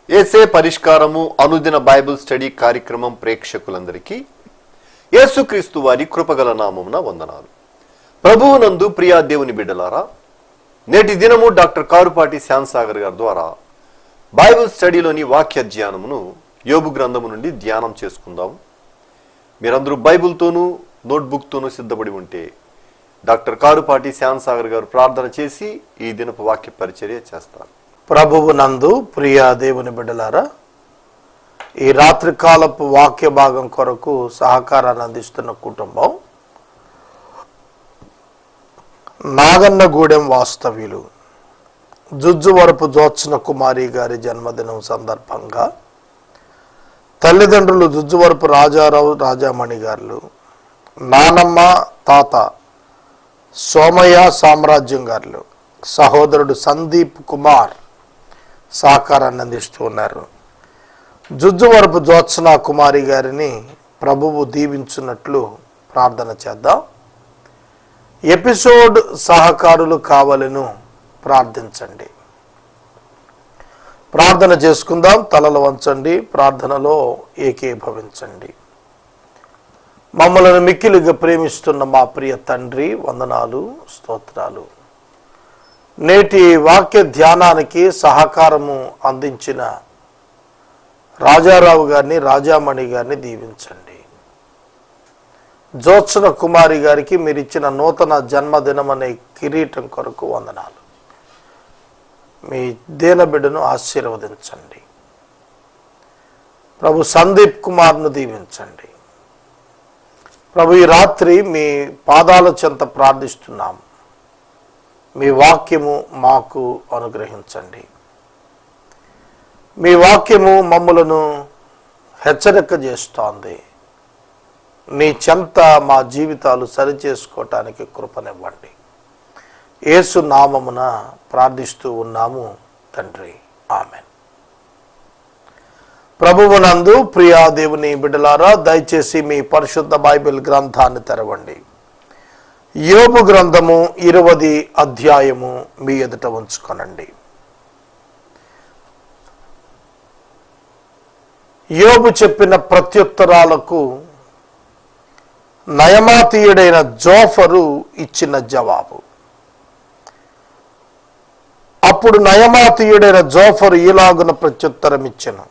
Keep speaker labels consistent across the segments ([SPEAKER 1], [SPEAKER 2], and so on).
[SPEAKER 1] ఏసే పరిష్కారము అనుదిన Bible study కార్యక్రమం ప్రేక్షకులందరికీ యేసుక్రీస్తు వారి కృపగల నామమున వందనాలు. ప్రభువునందు ప్రియా దేవుని బిడ్డలారా, నేటి దినము డాక్టర్ కారుపాటి శ్యాంసాగర్ గారి ద్వారా బైబిల్ స్టడీలోని వాక్య ధ్యానమును యోబు గ్రంథము నుండి ధ్యానం చేసుకుందాం. మీరందరూ బైబిల్తోనూ నోట్బుక్తోనూ సిద్ధపడి ఉంటే డాక్టర్ కారుపాటి శ్యాంసాగర్ గారు ప్రార్థన చేసి ఈ దినపు వాక్య పరిచర్య చేస్తారు.
[SPEAKER 2] ప్రభువు నందు ప్రియా దేవుని బిడ్డలారా, ఈ రాత్రి కాలపు వాక్య భాగం కొరకు సహకారాన్ని అందిస్తున్న కుటుంబం నాగన్నగూడెం వాస్తవ్యులు జుజ్జువరపు జోత్స్న కుమారి గారి జన్మదినం సందర్భంగా తల్లిదండ్రులు జుజ్జువరపు రాజారావు రాజామణి గారు, నానమ్మ తాత సోమయ్య సామ్రాజ్యం గారు, సహోదరుడు సందీప్ కుమార్ సహకారాన్ని అందిస్తూ ఉన్నారు. జుజ్జువరపు జోత్స్న కుమారి గారిని ప్రభువు దీవించున్నట్లు ప్రార్థన చేద్దాం. ఎపిసోడ్ సహకారులు కావాలను ప్రార్థించండి. ప్రార్థన చేసుకుందాం. తలలు వంచండి, ప్రార్థనలో ఏకీభవించండి. మమ్మల్ని మిక్కిలిగా ప్రేమిస్తున్న మా ప్రియ తండ్రి, వందనాలు, స్తోత్రాలు. నేటి వాక్య ధ్యానానికి సహకారము అందించిన రాజారావు గారిని, రాజామణి గారిని దీవించండి. జోత్స్న కుమారి గారికి మీరు ఇచ్చిన నూతన జన్మదినం అనే కిరీటం కొరకు వందనాలు. మీ దేన బిడ్డను ఆశీర్వదించండి. ప్రభు సందీప్ కుమార్ను దీవించండి. ప్రభు ఈ రాత్రి మీ పాదాల చెంత ప్రార్థిస్తున్నాం. మీ వాక్యము మాకు అనుగ్రహించండి. మీ వాక్యము మమ్ములను హెచ్చరిక చేస్తోంది. మీ చెంత మా జీవితాలు సరిచేసుకోవటానికి కృపనివ్వండి. యేసు నామమున ప్రార్థిస్తూ ఉన్నాము తండ్రి, ఆమెన్. ప్రభువునందు ప్రియా దేవుని బిడ్డలారా, దయచేసి మీ పరిశుద్ధ బైబిల్ గ్రంథాన్ని తెరవండి. యోబు గ్రంథము 20వ అధ్యాయము మీ ఎదుట ఉంచుకొనండి. యోబు చెప్పిన ప్రత్యుత్తరాలకు నయమాతీయుడైన జోఫరు ఇచ్చిన జవాబు. అప్పుడు నయమాతీయుడైన జోఫరు ఈలాగున ప్రత్యుత్తరం ఇచ్చెను: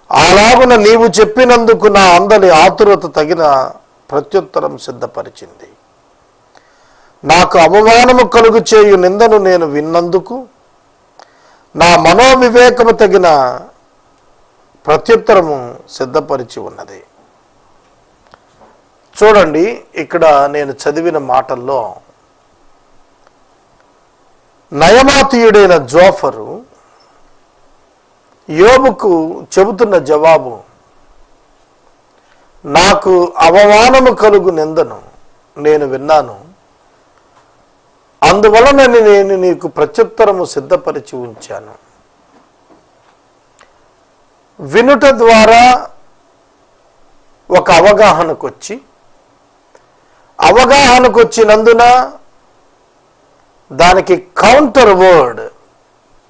[SPEAKER 2] అలాగున నీవు చెప్పినందుకు నా అందరి ఆతురత తగిన ప్రత్యుత్తరం సిద్ధపరిచింది. నాకు అవమానము కలుగు చేయు నిందను నేను విన్నందుకు నా మనోవివేకము తగిన ప్రత్యుత్తరము సిద్ధపరిచి ఉన్నది. చూడండి, ఇక్కడ నేను చదివిన మాటల్లో నయమాతీయుడైన జోఫరు యోబుకు చెబుతున్న జవాబు: నాకు అవమానము కలుగు నిందను నేను విన్నాను, అందువలన నేను నీకు ప్రత్యుత్తరము సిద్ధపరిచి ఉంచాను. వినుట ద్వారా ఒక అవగాహనకు వచ్చినందున దానికి కౌంటర్ వర్డ్,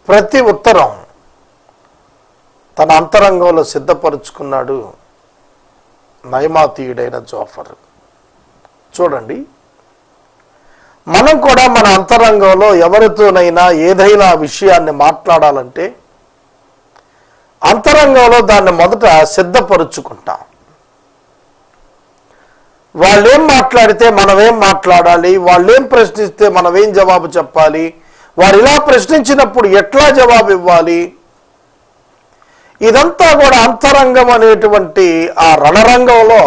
[SPEAKER 2] ప్రతి ఉత్తరం తన అంతరంగంలో సిద్ధపరుచుకున్నాడు నయమాతీయుడైన జోఫర్. చూడండి, మనం కూడా మన అంతరంగంలో ఎవరితోనైనా ఏదైనా విషయాన్ని మాట్లాడాలంటే అంతరంగంలో దాన్ని మొదట సిద్ధపరుచుకుంటాం. వాళ్ళేం మాట్లాడితే మనమేం మాట్లాడాలి, వాళ్ళేం ప్రశ్నిస్తే మనమేం జవాబు చెప్పాలి, వారు ఇలా ప్రశ్నించినప్పుడు ఎట్లా జవాబు ఇవ్వాలి, ఇదంతా కూడా అంతరంగం అనేటువంటి ఆ రణరంగంలో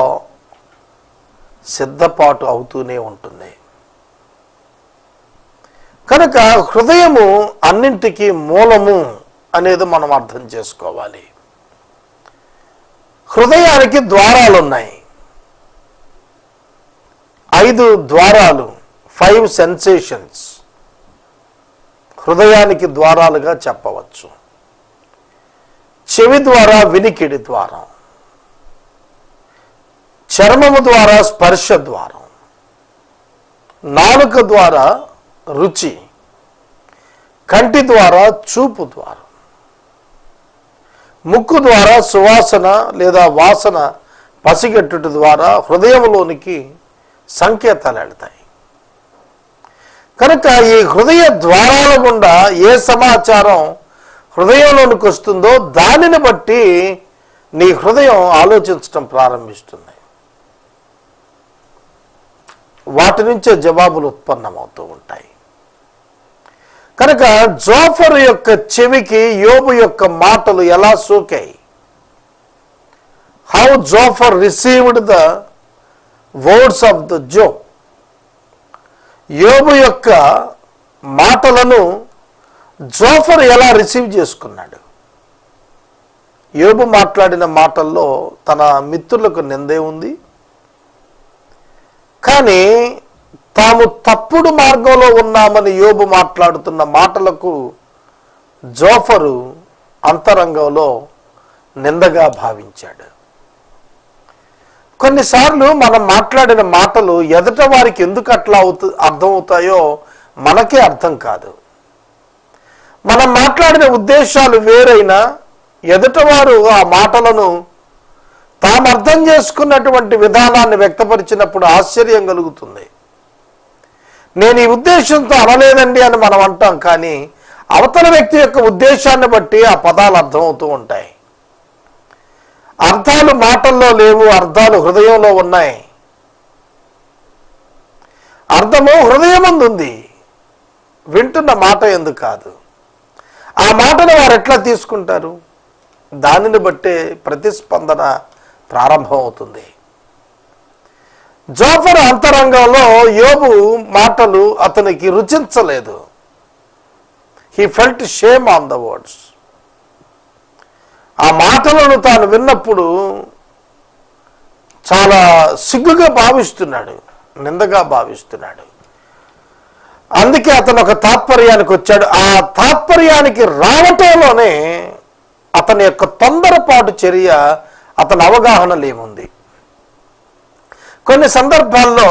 [SPEAKER 2] సిద్ధపాటు అవుతూనే ఉంటుంది. కనుక హృదయము అన్నింటికీ మూలము అనేది మనం అర్థం చేసుకోవాలి. హృదయానికి ద్వారాలు ఉన్నాయి, 5 ద్వారాలు, 5 సెన్సేషన్స్ హృదయానికి ద్వారాలుగా చెప్పవచ్చు. చెవి ద్వారా వినికిడి ద్వారం, చర్మము ద్వారా స్పర్శ ద్వారం, నాలుక ద్వారా రుచి, కంటి ద్వారా చూపు ద్వారం, ముక్కు ద్వారా సువాసన లేదా వాసన పసిగట్టుట ద్వారా హృదయంలోనికి సంకేతాలు వెళ్తాయి. కనుక ఈ హృదయ ద్వారాల గుండా ఏ సమాచారం హృదయంలోనికి వస్తుందో దానిని బట్టి నీ హృదయం ఆలోచించడం ప్రారంభిస్తుంది. వాటి నుంచే జవాబులు ఉత్పన్నమవుతూ ఉంటాయి. కనుక జోఫరు యొక్క చెవికి యోబు యొక్క మాటలు ఎలా సోకాయి? How Zophar received the words of the Job. యోబు యొక్క మాటలను జోఫర్ ఎలా రిసీవ్ చేసుకున్నాడు? యోబు మాట్లాడిన మాటల్లో తన మిత్రులకు నిందే ఉంది, కానీ తాము తప్పుడు మార్గంలో ఉన్నామని యోబు మాట్లాడుతున్న మాటలకు జోఫరు అంతరంగంలో నిందగా భావించాడు. కొన్నిసార్లు మనం మాట్లాడిన మాటలు ఎదుట వారికి ఎందుకు అట్లా అర్థమవుతాయో మనకే అర్థం కాదు. మనం మాట్లాడిన ఉద్దేశాలు వేరైనా ఎదుటవారు ఆ మాటలను తాము అర్థం చేసుకున్నటువంటి విధానాన్ని వ్యక్తపరిచినప్పుడు ఆశ్చర్యం కలుగుతుంది. నేను ఈ ఉద్దేశంతో అనలేదండి అని మనం అంటాం, కానీ అవతల వ్యక్తి యొక్క ఉద్దేశాన్ని బట్టి ఆ పదాలు అర్థమవుతూ ఉంటాయి. అర్థాలు మాటల్లో లేవు, అర్థాలు హృదయంలో ఉన్నాయి. అర్థము హృదయమందు ఉంది, వింటున్న మాట ఎందుకు కాదు. ఆ మాటను వారు ఎట్లా తీసుకుంటారు? దానిని బట్టే ప్రతిస్పందన ప్రారంభం అవుతుంది. జోఫర్ అంతరంగంలో యోబు మాటలు అతనికి రుచించలేదు. He felt shame on the words. ఆ మాటలను తాను విన్నప్పుడు చాలా సిగ్గుగా భావిస్తున్నాడు, నిందగా భావిస్తున్నాడు. అందుకే అతను ఒక తాత్పర్యానికి వచ్చాడు. ఆ తాత్పర్యానికి రావటంలోనే అతని యొక్క తొందరపాటు చర్య, అతని అవగాహన లేముంది. కొన్ని సందర్భాల్లో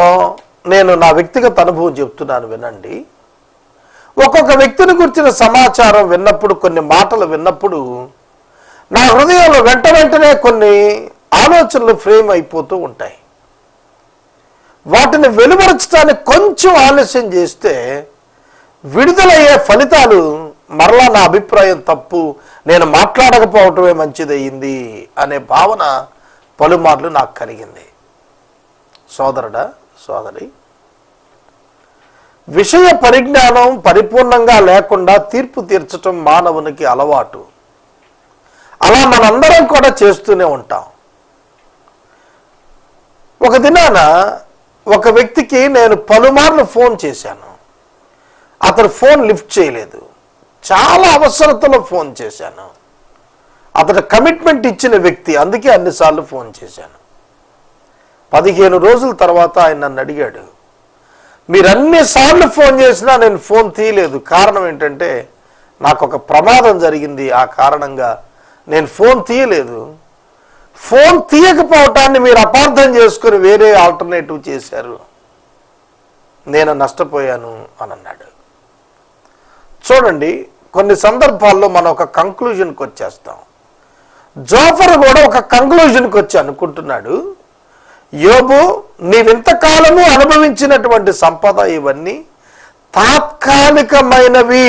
[SPEAKER 2] నేను నా వ్యక్తిగత అనుభవం చెప్తున్నాను, వినండి. ఒక్కొక్క వ్యక్తిని గురించిన సమాచారం విన్నప్పుడు, కొన్ని మాటలు విన్నప్పుడు నా హృదయంలో వెంటనే కొన్ని ఆలోచనలు ఫ్రేమ్ అయిపోతూ ఉంటాయి. వాటిని వెలువరచడానికి కొంచెం ఆలస్యం చేస్తే విడుదలయ్యే ఫలితాలు మరలా నా అభిప్రాయం తప్పు, నేను మాట్లాడకపోవటమే మంచిదయ్యింది అనే భావన పలుమార్లు నాకు కలిగింది. సోదరుడా, సోదరి, విషయ పరిజ్ఞానం పరిపూర్ణంగా లేకుండా తీర్పు తీర్చటం మానవునికి అలవాటు. అలా మనందరం కూడా చేస్తూనే ఉంటాం. ఒక దినాన ఒక వ్యక్తికి నేను పలుమార్లు ఫోన్ చేశాను. అతను ఫోన్ లిఫ్ట్ చేయలేదు. చాలా అవసరతలో ఫోన్ చేశాను. అతడు కమిట్మెంట్ ఇచ్చిన వ్యక్తి, అందుకే అన్నిసార్లు ఫోన్ చేశాను. 15 రోజుల తర్వాత ఆయన నన్ను అడిగాడు, మీరు అన్నిసార్లు ఫోన్ చేసినా నేను ఫోన్ తీయలేదు, కారణం ఏంటంటే నాకు ఒక ప్రమాదం జరిగింది, ఆ కారణంగా నేను ఫోన్ తీయలేదు. ఫోన్ తీయకపోవటాన్ని మీరు అపార్థం చేసుకుని వేరే ఆల్టర్నేటివ్ చేశారు, నేను నష్టపోయాను అని అన్నాడు. చూడండి, కొన్ని సందర్భాల్లో మనం ఒక కంక్లూజన్కి వచ్చేస్తాం. జోఫర్ కూడా ఒక కంక్లూజన్కి వచ్చి అనుకుంటున్నాడు, యోబు, నీవింతకాలము అనుభవించినటువంటి సంపద ఇవన్నీ తాత్కాలికమైనవి,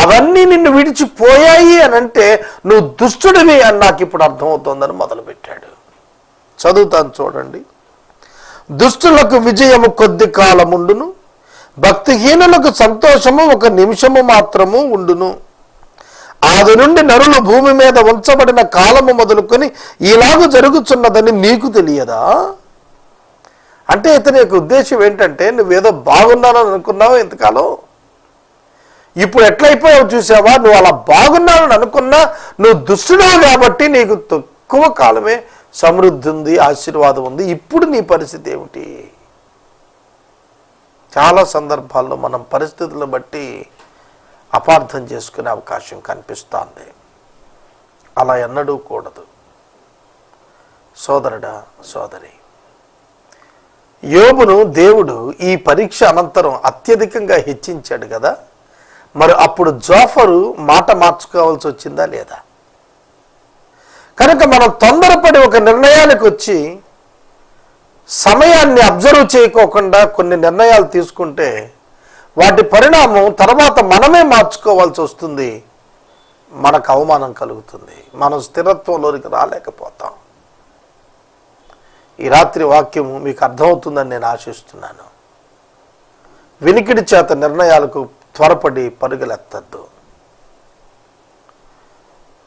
[SPEAKER 2] అవన్నీ నిన్ను విడిచిపోయాయి అని అంటే నువ్వు దుష్టుడివి అని నాకు ఇప్పుడు అర్థమవుతోందని మొదలుపెట్టాడు. చదువుతాను, చూడండి. దుష్టులకు విజయము కొద్ది కాలముండును, భక్తిహీనులకు సంతోషము ఒక నిమిషము మాత్రము ఉండును. ఆది నుండి నరులు భూమి మీద ఉంచబడిన కాలము మొదలుకొని ఇలాగూ జరుగుతున్నదని నీకు తెలియదా? అంటే ఇతని యొక్క ఉద్దేశం ఏంటంటే, నువ్వేదో బాగున్నానని అనుకున్నావు ఇంతకాలం, ఇప్పుడు ఎట్లయిపోయావు చూసావా? నువ్వు అలా బాగున్నానని అనుకున్నా నువ్వు దుష్టుడవు కాబట్టి నీకు తక్కువ కాలమే సమృద్ధి ఉంది, ఆశీర్వాదం ఉంది. ఇప్పుడు నీ పరిస్థితి ఏమిటి? చాలా సందర్భాల్లో మనం పరిస్థితులను బట్టి అపార్థం చేసుకునే అవకాశం కనిపిస్తోంది. అలా ఎన్నడూ కూడదు. సోదరుడా, సోదరి, యోబును దేవుడు ఈ పరీక్ష అనంతరం అత్యధికంగా హెచ్చించాడు కదా, మరి అప్పుడు జోఫరు మాట మార్చుకోవాల్సి వచ్చిందా లేదా? కనుక మనం తొందరపడి ఒక నిర్ణయానికి వచ్చి సమయాన్ని అబ్జర్వ్ చేయకోకుండా కొన్ని నిర్ణయాలు తీసుకుంటే వాటి పరిణామం తర్వాత మనమే మార్చుకోవాల్సి వస్తుంది. మనకు అవమానం కలుగుతుంది. మనం స్థిరత్వంలోనికి రాలేకపోతాం. ఈ రాత్రి వాక్యం మీకు అర్థమవుతుందని నేను ఆశిస్తున్నాను. వినికిడి చేత నిర్ణయాలకు త్వరపడి పరుగులెత్తద్దు.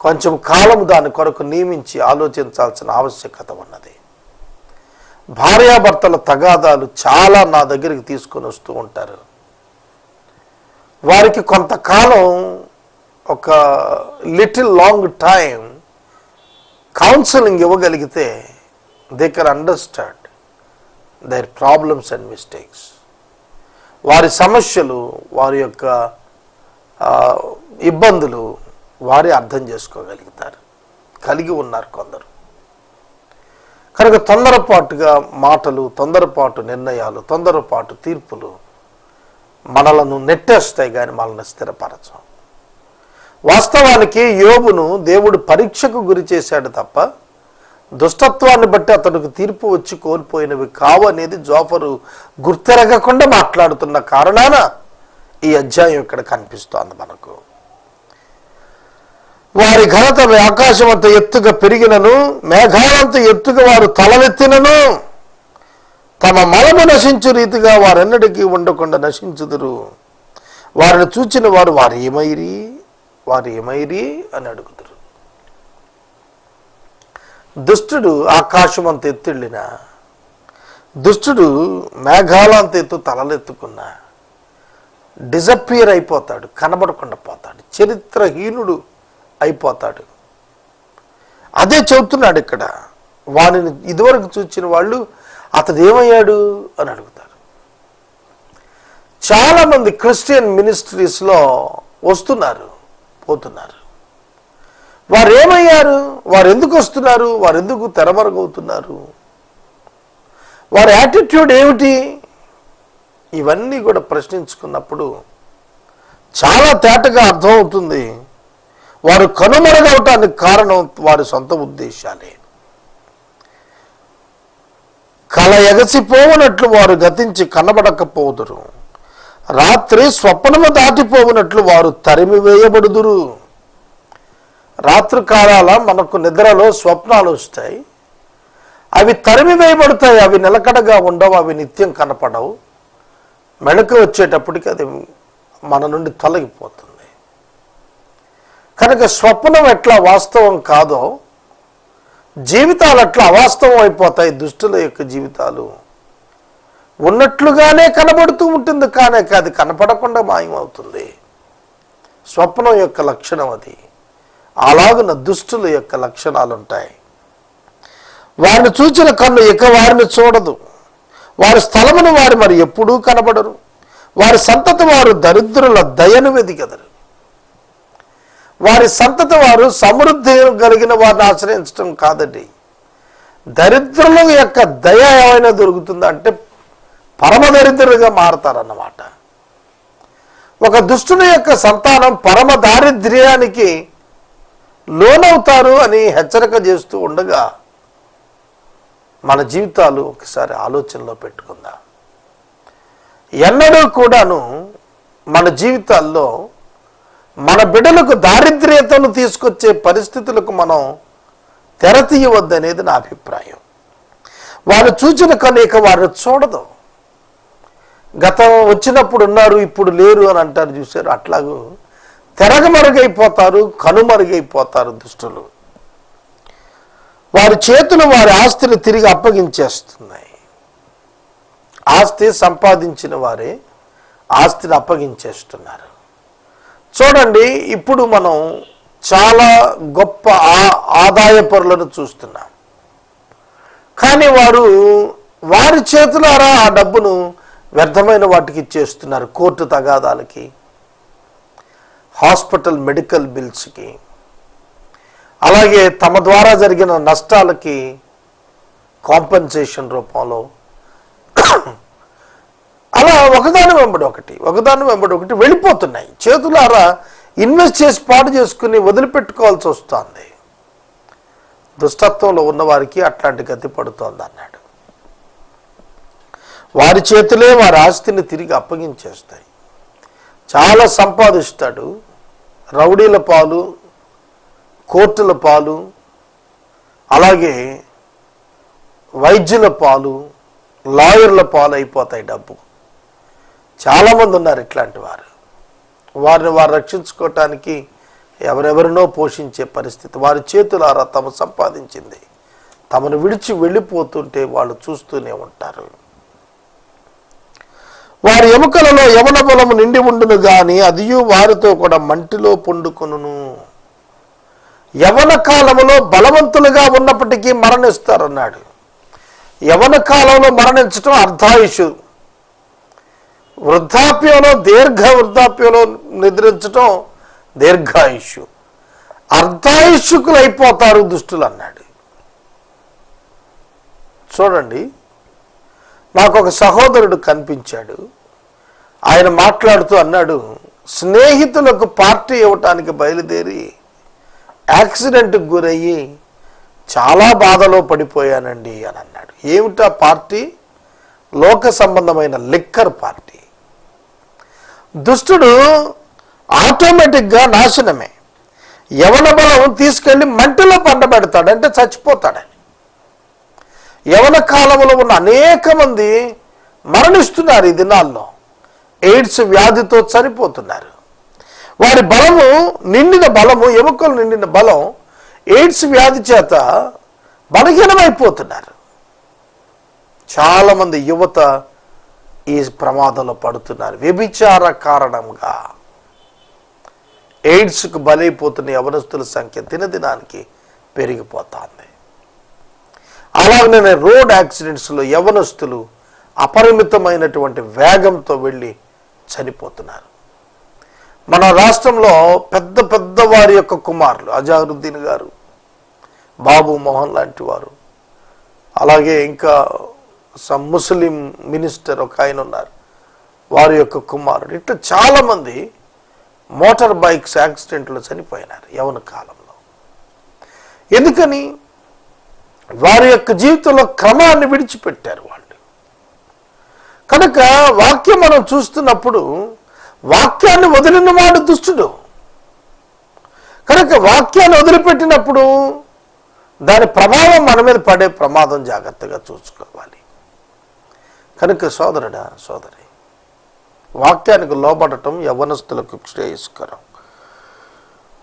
[SPEAKER 2] కొంచెం కాలం దాని కొరకు నియమించి ఆలోచించాల్సిన ఆవశ్యకత ఉన్నది. భార్యాభర్తల తగాదాలు చాలా నా దగ్గరికి తీసుకొని వస్తూ ఉంటారు. వారికి కొంతకాలం ఒక లిటిల్ లాంగ్ టైం కౌన్సిలింగ్ ఇవ్వగలిగితే they can understand their problems and mistakes. వారి సమస్యలు, వారి యొక్క ఇబ్బందులు వారే అర్థం చేసుకోగలుగుతారు. కలిగి ఉన్నారు కొందరు. కనుక తొందరపాటుగా మాటలు, తొందరపాటు నిర్ణయాలు, తొందరపాటు తీర్పులు మనలను నెట్టేస్తాయి కానీ మనల్ని స్థిరపరచం. వాస్తవానికి యోబును దేవుడు పరీక్షకు గురి చేశాడు తప్ప దుష్టత్వాన్ని బట్టి అతనికి తీర్పు వచ్చి కోల్పోయినవి కావు అనేది జోఫరు గుర్తెరగకుండా మాట్లాడుతున్న కారణాన ఈ అధ్యాయం ఇక్కడ కనిపిస్తోంది మనకు. వారి ఘనత ఆకాశం అంత ఎత్తుగా పెరిగినను, మేఘాలంత ఎత్తుగా వారు తలవెత్తినను, తమ మలము నశించు రీతిగా వారెన్నటికీ ఉండకుండా నశించుదురు. వారిని చూచిన వారు వారు ఏమైరి అని అడుగుతారు. దుష్టుడు ఆకాశం అంత ఎత్తుళ్ళిన, దుష్టుడు మేఘాలంత ఎత్తు తలలెత్తుకున్నా డిజపియర్ అయిపోతాడు, కనబడకుండా పోతాడు, చరిత్రహీనుడు అయిపోతాడు. అదే చెబుతున్నాడు ఇక్కడ. వాడిని ఇదివరకు చూచిన వాళ్ళు అతడు ఏమయ్యాడు అని అడుగుతారు. చాలామంది క్రిస్టియన్ మినిస్ట్రీస్లో వస్తున్నారు, పోతున్నారు. వారు ఏమయ్యారు? వారు ఎందుకు వస్తున్నారు? వారు ఎందుకు తెరమరుగవుతున్నారు? వారి యాటిట్యూడ్ ఏమిటి? ఇవన్నీ కూడా ప్రశ్నించుకున్నప్పుడు చాలా తేటగా అర్థమవుతుంది. వారు కనుమరుగవటానికి కారణం వారి సొంత ఉద్దేశాలే. కల ఎగసిపోవునట్లు వారు గతించి కనబడకపోదురు. రాత్రి స్వప్నము దాటిపోవునట్లు వారు తరిమివేయబడుదురు. రాత్రి కాలాల మనకు నిద్రలో స్వప్నాలు వస్తాయి. అవి తరిమివేయబడతాయి. అవి నిలకడగా ఉండవు, అవి నిత్యం కనపడవు. మెళకు వచ్చేటప్పటికి అది మన నుండి తొలగిపోతుంది. కనుక స్వప్నం ఎట్లా వాస్తవం కాదో జీవితాలు అట్లా అవాస్తవం అయిపోతాయి. దుష్టుల యొక్క జీవితాలు ఉన్నట్లుగానే కనబడుతూ ఉంటుంది, కానీ అది కనపడకుండా మాయమవుతుంది. స్వప్నం యొక్క లక్షణం అది. అలాగున దుష్టుల యొక్క లక్షణాలు ఉంటాయి. వారిని చూచిన కన్ను ఇక వారిని చూడదు. వారి స్థలమును వారు మరి ఎప్పుడూ కనబడరు. వారి సంతతి వారు దరిద్రుల దయను వెదికెదరు. వారి సంతతి వారు సమృద్ధి కలిగిన వారిని ఆశ్రయించడం కాదండి. దరిద్రుల యొక్క దయ ఏమైనా దొరుకుతుందా అంటే పరమ దరిద్రులుగా మారతారన్నమాట. ఒక దుష్టుని యొక్క సంతానం పరమ దారిద్ర్యానికి లోనవుతారు అని హెచ్చరిక చేస్తూ ఉండగా మన జీవితాలు ఒకసారి ఆలోచనలో పెట్టుకుందాం. ఎన్నడూ కూడాను మన జీవితాల్లో మన బిడ్డలకు దారిద్ర్యతను తీసుకొచ్చే పరిస్థితులకు మనం తెరతీయవద్దనేది నా అభిప్రాయం. వారు చూచిన కనుక వారు చూడదు. గతం వచ్చినప్పుడు ఉన్నారు, ఇప్పుడు లేరు అని అంటారు చూశారు. అట్లాగూ తెరగమరుగైపోతారు, కనుమరుగైపోతారు దుష్టులు. వారి చేతులు వారి ఆస్తిని తిరిగి అప్పగించేస్తున్నాయి. ఆస్తి సంపాదించిన వారే ఆస్తిని అప్పగించేస్తున్నారు. చూడండి, ఇప్పుడు మనం చాలా గొప్ప ఆదాయ పరులను చూస్తున్నాం. కానీ వారి చేతులారా ఆ డబ్బును వ్యర్థమైన వాటికి ఇచ్చేస్తున్నారు. కోర్టు తగాదాలకి, హాస్పిటల్ మెడికల్ బిల్స్కి, అలాగే తమ ద్వారా జరిగిన నష్టాలకి కాంపెన్సేషన్ రూపంలో అలా ఒకదాని వెంబడి ఒకటి వెళ్ళిపోతున్నాయి. చేతులారా ఇన్వెస్ట్ చేసి పాడు చేసుకుని వదిలిపెట్టుకోవాల్సి వస్తుంది. దుష్టత్వంలో ఉన్నవారికి అట్లాంటి గతి పడుతోంది అన్నాడు. వారి చేతులే వారి ఆస్తిని తిరిగి అప్పగించేస్తాయి. చాలా సంపాదిస్తాడు, రౌడీల పాలు, కోర్టుల పాలు, అలాగే వైద్యుల పాలు, లాయర్ల పాలు అయిపోతాయి డబ్బు. చాలామంది ఉన్నారు ఇట్లాంటి వారు. వారిని వారు రక్షించుకోవటానికి ఎవరెవరినో పోషించే పరిస్థితి. వారి చేతులారా తమ సంపాదించింది తమను విడిచి వెళ్ళిపోతుంటే వాళ్ళు చూస్తూనే ఉంటారు. వారి ఎముకలలో యవన బలము నిండి ఉండును గాని అదియు వారితో కూడా మంటిలో పొండుకొనును. యవన కాలములో బలవంతులుగా ఉన్నప్పటికీ మరణిస్తారన్నాడు. యవన కాలంలో మరణించడం అర్ధాయుషు, వృద్ధాప్యంలో వృద్ధాప్యంలో నిద్రించడం దీర్ఘాయుషు. అర్ధాయుష్కులు అయిపోతారు దుష్టులు అన్నాడు. చూడండి, నాకు ఒక సహోదరుడు కనిపించాడు. ఆయన మాట్లాడుతూ అన్నాడు, స్నేహితులకు పార్టీ ఇవ్వటానికి బయలుదేరి యాక్సిడెంట్కి గురయ్యి చాలా బాధలో పడిపోయానండి అని అన్నాడు. ఏమిటా పార్టీ? లోక సంబంధమైన లిక్కర్ పార్టీ. దుష్టుడు ఆటోమేటిక్గా నాశనమే. యవన బలం తీసుకెళ్ళి మంటలో పండబెడతాడు, అంటే చచ్చిపోతాడని. యవన కాలంలో ఉన్న అనేక మంది మరణిస్తున్నారు ఈ దినాల్లో. ఎయిడ్స్ వ్యాధితో చనిపోతున్నారు. వారి బలము నిండిన బలము, ఎముకలు నిండిన బలం ఎయిడ్స్ వ్యాధి చేత బలహీనమైపోతున్నారు. చాలామంది యువత ఈ ప్రమాదంలో పడుతున్నారు. వ్యభిచార కారణంగా ఎయిడ్స్కు బలైపోతున్న యవనస్తుల సంఖ్య దినదినానికి పెరిగిపోతుంది. అలాగనే రోడ్ యాక్సిడెంట్స్లో యవనస్తులు అపరిమితమైనటువంటి వేగంతో వెళ్ళి చనిపోతున్నారు. మన రాష్ట్రంలో పెద్ద పెద్ద వారి యొక్క కుమారులు, అజారుద్దీన్ గారు, బాబు మోహన్ లాంటి వారు, అలాగే ఇంకా ముస్లిం మినిస్టర్ ఒక ఆయన ఉన్నారు, వారి యొక్క కుమారుడు, ఇట్లా చాలామంది మోటార్ బైక్స్ యాక్సిడెంట్లో చనిపోయినారు యవన కాలంలో. ఎందుకని? వారి యొక్క జీవితంలో క్రమాన్ని విడిచిపెట్టారు వాళ్ళు. కనుక వాక్యం మనం చూస్తున్నప్పుడు వాక్యాన్ని వదిలిన వాడు దుష్టుడు. కనుక వాక్యాన్ని వదిలిపెట్టినప్పుడు దాని ప్రభావం మన మీద పడే ప్రమాదం జాగ్రత్తగా చూసుకోవాలి. కనుక సోదరుడా, సోదరి, వాక్యానికి లోబడటం యవ్వనస్తులకు శ్రేయస్కరం.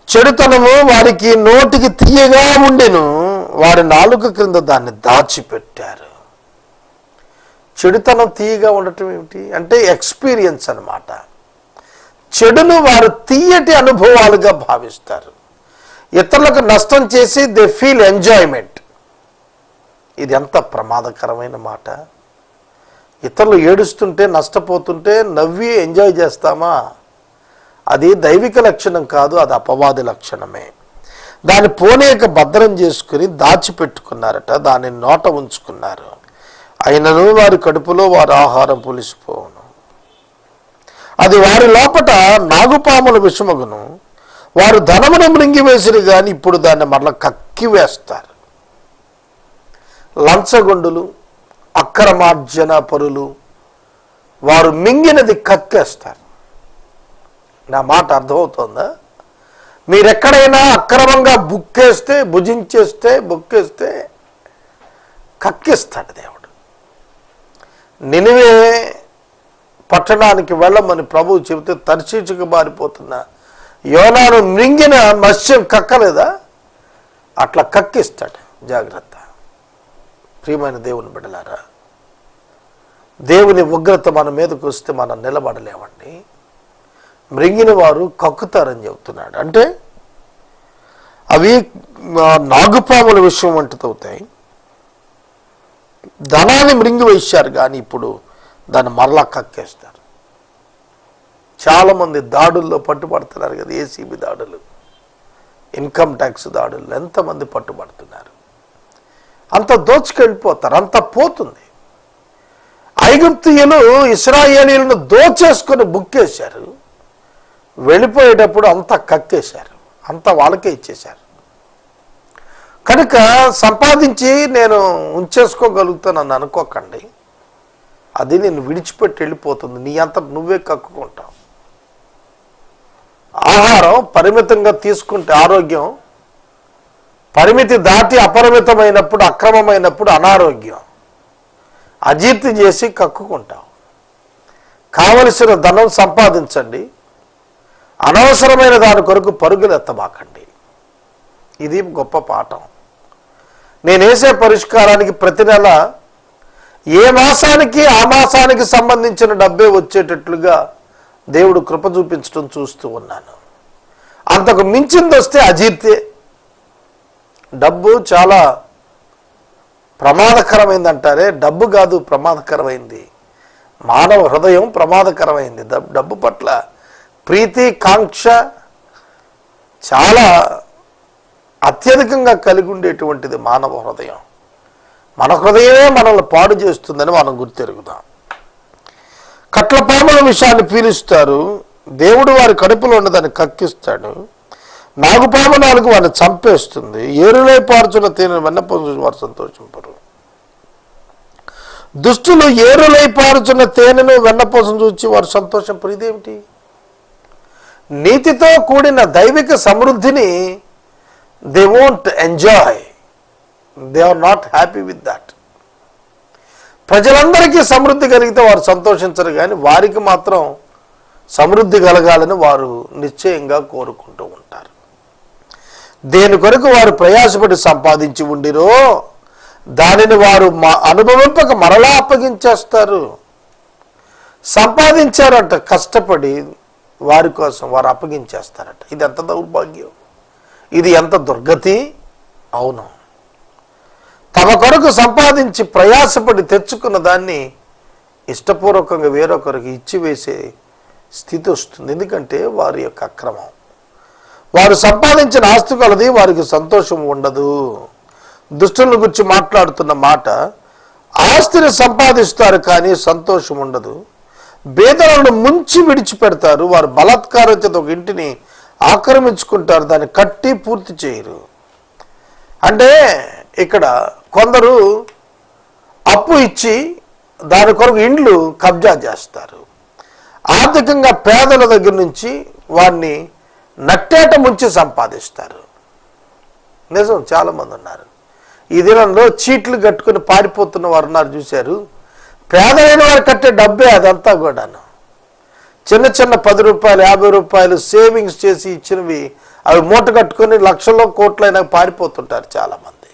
[SPEAKER 2] చెడుతనము వారికి నోటికి తీయగా ఉండెను, వారి నాలుక క్రింద దాన్ని దాచిపెట్టారు. చెడుతనం తీయగా ఉండటం ఏమిటి అంటే ఎక్స్పీరియన్స్ అన్నమాట. చెడును వారు తీయటి అనుభవాలుగా భావిస్తారు. ఇతరులకు నష్టం చేసి దే ఫీల్ ఎంజాయ్మెంట్. ఇది ఎంత ప్రమాదకరమైన మాట. ఇతరులు ఏడుస్తుంటే, నష్టపోతుంటే నవ్వి ఎంజాయ్ చేస్తామా? అది దైవిక లక్షణం కాదు, అది అపవాది లక్షణమే. దాన్ని పోనీక భద్రం చేసుకుని దాచిపెట్టుకున్నారట, దాన్ని నోట ఉంచుకున్నారు. అయినను వారి కడుపులో వారి ఆహారం పులిసిపోవును, అది వారి లోపట నాగుపాముల విషమగును. వారు ధనమును మృంగివేసిరు కానీ ఇప్పుడు దాన్ని మరలా కక్కివేస్తారు. లంచగొండులు, అక్రమార్జన పరులు, వారు మింగినది కక్కేస్తారు. నా మాట అర్థమవుతోందా? మీరెక్కడైనా అక్రమంగా బుక్కేస్తే కక్కిస్తాడు దేవుడు. నినివే పట్టణానికి వెళ్ళమని ప్రభువు చెబితే తర్షీషుకు మారిపోతున్న యోనాను మింగిన మత్స్యం కక్కలేదా? అట్లా కక్కిస్తాడు. జాగ్రత్త. ప్రియమైన దేవుని బిడ్డలారా, దేవుని ఉగ్రత మన మీదకు వస్తే మనం నిలబడలేమండి. మృంగిన వారు కక్కుతారని చెబుతున్నాడు. అంటే అవి నాగుపాముల విషయం వంటితవుతాయి. ధనాన్ని మృంగి వేశారు కానీ ఇప్పుడు దాన్ని మరలా కక్కేస్తారు. చాలామంది దాడుల్లో పట్టుబడుతున్నారు కదా, ఏసీబీ దాడులు, ఇన్కమ్ ట్యాక్స్ దాడులు, ఎంతమంది పట్టుబడుతున్నారు. అంత దోచుకెళ్ళిపోతారు, అంత పోతుంది. ఐగుప్తీయులు ఇశ్రాయేలీయులను దోచేసుకొని బుక్కేశారు, వెళ్ళిపోయేటప్పుడు అంతా కక్కేశారు, అంతా వాళ్ళకే ఇచ్చేశారు. కనుక సంపాదించి నేను ఉంచేసుకోగలుగుతానని అనుకోకండి. అది నేను విడిచిపెట్టి వెళ్ళిపోతుంది. నీ అంతట నువ్వే కక్కుకుంటావు. ఆహారం పరిమితంగా తీసుకుంటే ఆరోగ్యం, పరిమితి దాటి అపరిమితమైనప్పుడు, అక్రమమైనప్పుడు అనారోగ్యం. అజీర్తి చేసి కక్కుకుంటావు. కావలసిన ధనం సంపాదించండి, అనవసరమైన దాని కొరకు పరుగులు ఎత్తబాకండి. ఇది గొప్ప పాఠం. నేనేసే పరిష్కారానికి ప్రతి నెల ఏ మాసానికి ఆ మాసానికి సంబంధించిన డబ్బే వచ్చేటట్లుగా దేవుడు కృప చూపించడం చూస్తూ ఉన్నాను. అంతకు మించింది వస్తే అజీర్తే. డబ్బు చాలా ప్రమాదకరమైంది అంటారే, డబ్బు కాదు ప్రమాదకరమైంది, మానవ హృదయం ప్రమాదకరమైంది. డబ్బు పట్ల ప్రీతి కాంక్ష చాలా అత్యధికంగా కలిగి ఉండేటువంటిది మానవ హృదయం. మన హృదయమే మనల్ని పాడు చేస్తుందని మనం గుర్తెరుగుదాం. కట్లపాముల విషయాన్ని పీలుస్తారు, దేవుడు వారి కడుపులో ఉన్నదాన్ని కక్కిస్తాడు. నాగుపాము నాలుగు వారిని చంపేస్తుంది. ఏరులై పార్చున్న తేనె వెన్నపొందు వారు సంతోషింపరు. దుష్టులు ఏరులై పారుచున్న తేనెను వెన్నపొసను చూచి వారు సంతోషింపరు. ఇదేమిటి? నీతితో కూడిన దైవిక సమృద్ధిని they won't enjoy, they are not happy with that. ప్రజలందరికీ సమృద్ధి కలిగితే వారు సంతోషించరు, కానీ వారికి మాత్రం సమృద్ధి కలగాలని వారు నిశ్చయంగా కోరుకుంటూ ఉంటారు. దేని కొరకు వారు ప్రయాసపడి సంపాదించి ఉండిరో దానిని వారు అనుభవింపక మరలా అప్పగించేస్తారు. సంపాదించారట కష్టపడి, వారి కోసం వారు అప్పగించేస్తారట. ఇది ఎంత దౌర్భాగ్యం, ఇది ఎంత దుర్గతి. అవును, తమ కొరకు సంపాదించి ప్రయాసపడి తెచ్చుకున్న దాన్ని ఇష్టపూర్వకంగా వేరొకరికి ఇచ్చివేసే స్థితి వస్తుంది. ఎందుకంటే వారి యొక్క అక్రమం. వారు సంపాదించిన ఆస్తి కొలది వారికి సంతోషం ఉండదు. దుష్టుల గురించి మాట్లాడుతున్న మాట, ఆస్తిని సంపాదిస్తారు కానీ సంతోషం ఉండదు. బేదలను ముంచి విడిచిపెడతారు. వారు బలాత్కారం చేత ఒక ఇంటిని ఆక్రమించుకుంటారు, దాన్ని కట్టి పూర్తి చేయరు. అంటే ఇక్కడ కొందరు అప్పు ఇచ్చి దాని కొరకు ఇండ్లు కబ్జా చేస్తారు. ఆర్థికంగా పేదల దగ్గర నుంచి వారిని నట్టేట ముంచి సంపాదిస్తారు. నిజం, చాలామంది ఉన్నారు. ఈ దినంలో చీట్లు కట్టుకుని పారిపోతున్న వారు ఉన్నారు, చూశారు. పేదలైన వారు కట్టే డబ్బే అదంతా కూడాను. చిన్న చిన్న 10 రూపాయలు 50 రూపాయలు సేవింగ్స్ చేసి ఇచ్చినవి అవి మూట కట్టుకుని లక్షల్లో కోట్లైనా పారిపోతుంటారు చాలామంది.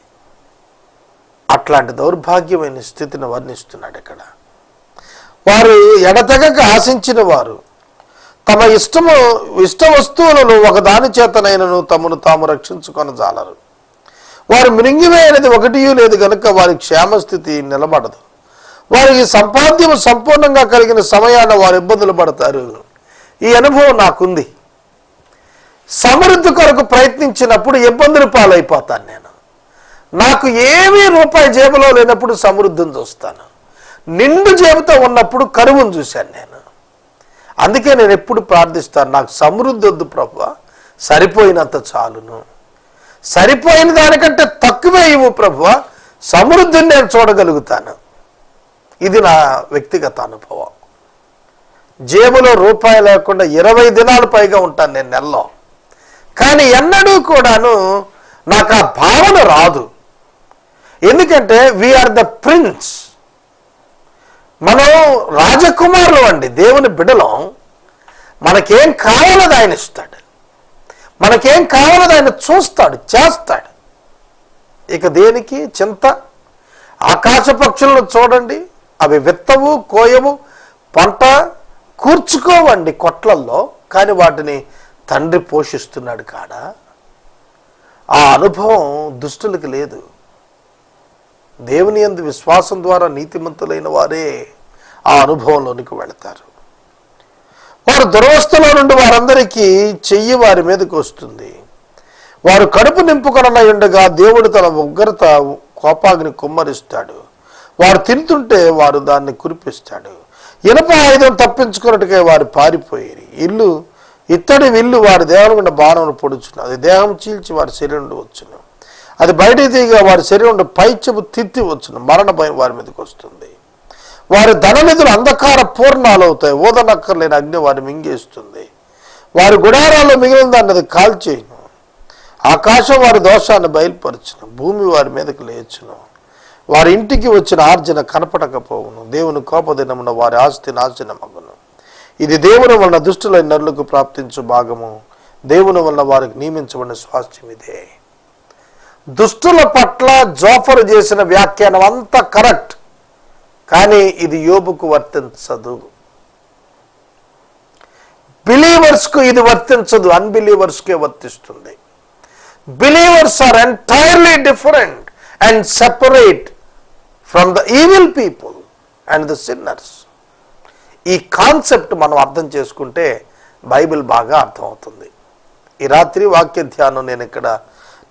[SPEAKER 2] అట్లాంటి దౌర్భాగ్యమైన స్థితిని వర్ణిస్తున్నాడు ఇక్కడ. వారు ఎడతెగక ఆశించిన వారు తమ ఇష్ట వస్తువులను ఒకదాని చేతనైనను తమను తాము రక్షించుకొనజాలరు. వారు మింగివేయనిది ఒకటి లేదు గనుక వారి క్షేమస్థితి నిలబడదు. వారికి సంపాద్యం సంపూర్ణంగా కలిగిన సమయాన వారు ఇబ్బందులు పడతారు. ఈ అనుభవం నాకుంది. సమృద్ధి కొరకు ప్రయత్నించినప్పుడు ఇబ్బందులు పాలైపోతాను నేను. నాకు ఏమీ రూపాయి జేబులో లేనప్పుడు సమృద్ధిని చూస్తాను. నిండు జేబుతో ఉన్నప్పుడు కరువును చూశాను నేను. అందుకే నేను ఎప్పుడు ప్రార్థిస్తాను, నాకు సమృద్ధి వద్దు ప్రభువా, సరిపోయినంత చాలును. సరిపోయిన దానికంటే తక్కువే ఇవ్వు ప్రభువా, సమృద్ధిని నేను చూడగలుగుతాను. ఇది నా వ్యక్తిగత అనుభవం. జేబులో రూపాయి లేకుండా 20 దినాలు పైగా ఉంటాను నేను నెలలో. కానీ ఎన్నడూ కూడాను నాకు ఆ భావన రాదు. ఎందుకంటే వీఆర్ ద ప్రిన్స్, మనం రాజకుమారులు అండి, దేవుని బిడ్డలం. మనకేం కావాలది ఆయన ఇస్తాడు, మనకేం కావాలది ఆయన చూస్తాడు, చేస్తాడు. ఇక దేనికి చింత? ఆకాశ పక్షులను చూడండి, అవి విత్తవు, కోయవు, పంట కూర్చుకోవండి కొట్లల్లో, కానీ వాటిని తండ్రి పోషిస్తున్నాడు కాడా. ఆ అనుభవం దుష్టులకి లేదు. దేవుని యందు విశ్వాసం ద్వారా నీతిమంతులైన వారే ఆ అనుభవంలోనికి వెళతారు. వారు దురవస్థలో నుండి వారందరికీ చెయ్యి వారి మీదకి వస్తుంది. వారు కడుపు నింపుకొనై ఉండగా దేవుడు తన ఉగ్రత కోపాగ్ని కుమ్మరిస్తాడు. వారు తింటుంటే వారు దాన్ని కురిపిస్తాడు. ఇనప ఆయుధం తప్పించుకున్నట్టుగా వారు పారిపోయేది. ఇత్తడి విల్లు వారి దేహం గుండా బాణమును పొడుచును, అది దేహం చీల్చి వారి శరీరం వచ్చును. అది బయటికి తీగా వారి శరీరం పైచెపు తిత్తి వచ్చును, మరణ భయం వారి మీదకి వస్తుంది. వారి ధననిధులు అంధకార పూర్ణాలు అవుతాయి, ఓదనక్కర్లేని అగ్ని వారిని మింగేస్తుంది. వారి గుడారాల్లో మిగిలిన దాన్ని అది కాల్చేయును. ఆకాశం వారి దోషాన్ని బయలుపరచును, భూమి వారి మీదకి లేచును. వారి ఇంటికి వచ్చిన ఆర్జన కనపడకపోవును, దేవుని కోపదినమున వారి ఆస్తి నాశనమగును. ఇది దేవుని వలన దుష్టులైన నరులకు ప్రాప్తించు భాగము, దేవుని వలన వారికి నియమించబడిన స్వాస్థ్యం ఇదే. దుష్టుల పట్ల జోఫరు చేసిన వ్యాఖ్యానం అంతా కరెక్ట్, కానీ ఇది యోబుకు వర్తించదు. బిలీవర్స్కు ఇది వర్తించదు, అన్బిలీవర్స్కే వర్తిస్తుంది. Believers are entirely different and separate from the evil people and the sinners. ఈ కాన్సెప్ట్ మనం అర్థం చేసుకుంటే బైబిల్ బాగా అర్థమవుతుంది. ఈ రాత్రి వాక్య ధ్యానం నేను ఇక్కడ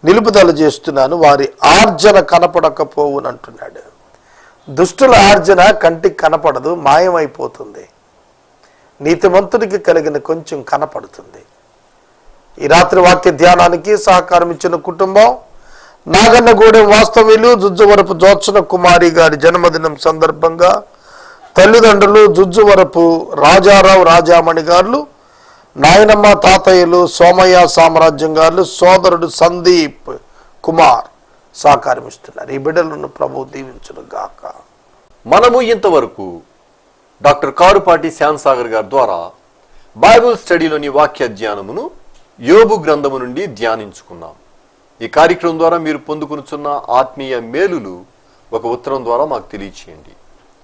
[SPEAKER 2] నిలుపుదల చేస్తున్నాను. వారి ఆర్జన కనపడకపోవునంటున్నాడు. దుష్టుల ఆర్జన కంటికి కనపడదు, మాయమైపోతుంది. నీతిమంతుడికి కలిగిన కొంచెం కనపడుతుంది. ఈ రాత్రి వాక్య ధ్యానానికి సహకారం ఇచ్చిన కుటుంబం నాగన్నగూడెం వాస్తవ్యులు జుజ్జువరపు జోత్సన కుమారి గారి జన్మదినం సందర్భంగా తల్లిదండ్రులు జుజ్జువరపు రాజారావు రాజామణి గారు, నాయనమ్మ తాతయ్యలు సోమయ్య సామ్రాజ్యం గారు, సోదరుడు సందీప్ కుమార్ సహకారం ఇస్తున్నారు. ఈ బిడ్డలను ప్రభువు దీవించును గాక.
[SPEAKER 1] మనము ఇంతవరకు డాక్టర్ కారుపాటి శ్యామ్సాగర్ గారి ద్వారా బైబిల్ స్టడీలోని వాక్య ధ్యానమును యోబు గ్రంథము నుండి ధ్యానించుకున్నాం. ఈ కార్యక్రమం ద్వారా మీరు పొందుకునుచున్న ఆత్మీయ మేలులు ఒక ఉత్తరం ద్వారా మాకు తెలియచేయండి.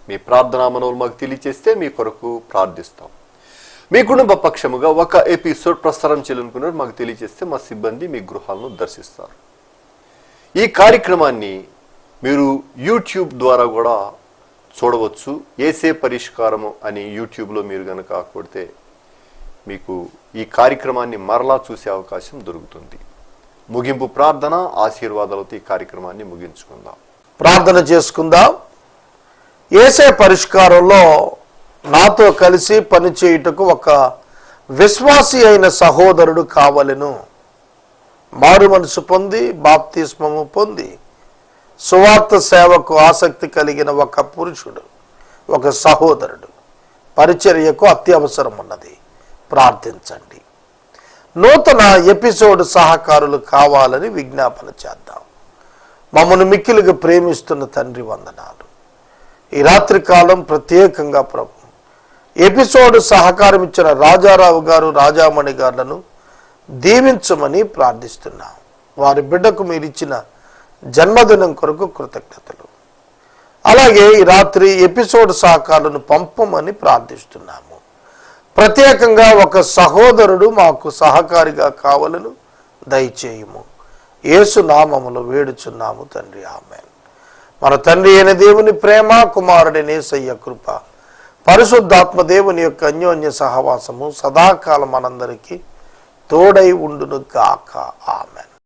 [SPEAKER 1] మీ ప్రార్థనా మనవులు మాకు తెలియచేస్తే మీ కొరకు ప్రార్థిస్తాం. మీ కుటుంబ పక్షముగా ఒక ఎపిసోడ్ ప్రసారం చేయాలనుకున్నారు మాకు తెలియచేస్తే మా సిబ్బంది మీ గృహాలను దర్శిస్తారు. ఈ కార్యక్రమాన్ని మీరు యూట్యూబ్ ద్వారా కూడా చూడవచ్చు. ఏసే పరిష్కారము అని యూట్యూబ్లో మీరు కనుక కొడితే మీకు ఈ కార్యక్రమాన్ని మరలా చూసే అవకాశం దొరుకుతుంది. ముగింపు ప్రార్థన ఆశీర్వాదాలతో ఈ కార్యక్రమాన్ని ముగించుకుందాం.
[SPEAKER 2] ప్రార్థన చేసుకుందాం. ఏసే పరిష్కారంలో నాతో కలిసి పనిచేయుటకు ఒక విశ్వాసి అయిన సహోదరుడు కావలెను. మారు మనసు పొంది బాప్తిస్మము పొంది సువార్త సేవకు ఆసక్తి కలిగిన ఒక పురుషుడు, ఒక సహోదరుడు పరిచర్యకు అత్యవసరం ఉన్నది. ప్రార్థించండి. నూతన ఎపిసోడ్ సహకారులు కావాలని విజ్ఞాపన చేద్దాం. మమ్మల్ని మిక్కిలిగా ప్రేమిస్తున్న తండ్రి వందనాలు. ఈ రాత్రి కాలం ప్రత్యేకంగా ప్రభు ఎపిసోడ్ సహకారం ఇచ్చిన రాజారావు గారు రాజామణి గారులను దీవించమని ప్రార్థిస్తున్నాం. వారి బిడ్డకు మీరు ఇచ్చిన జన్మదినం కొరకు కృతజ్ఞతలు. అలాగే ఈ రాత్రి ఎపిసోడ్ సహకారులను పంపమని ప్రార్థిస్తున్నాము. ప్రత్యేకంగా ఒక సహోదరుడు మాకు సహకారిగా కావాలను దయచేయము. యేసు నామములో వేడుచున్నాము తండ్రి, ఆమేన్. మన తండ్రి అయిన దేవుని ప్రేమ, కుమారుడైన యేసయ్య కృప, పరిశుద్ధాత్మ దేవుని యొక్క అన్యోన్య సహవాసము సదాకాలం మనందరికీ తోడై ఉండును గాక. ఆమేన్.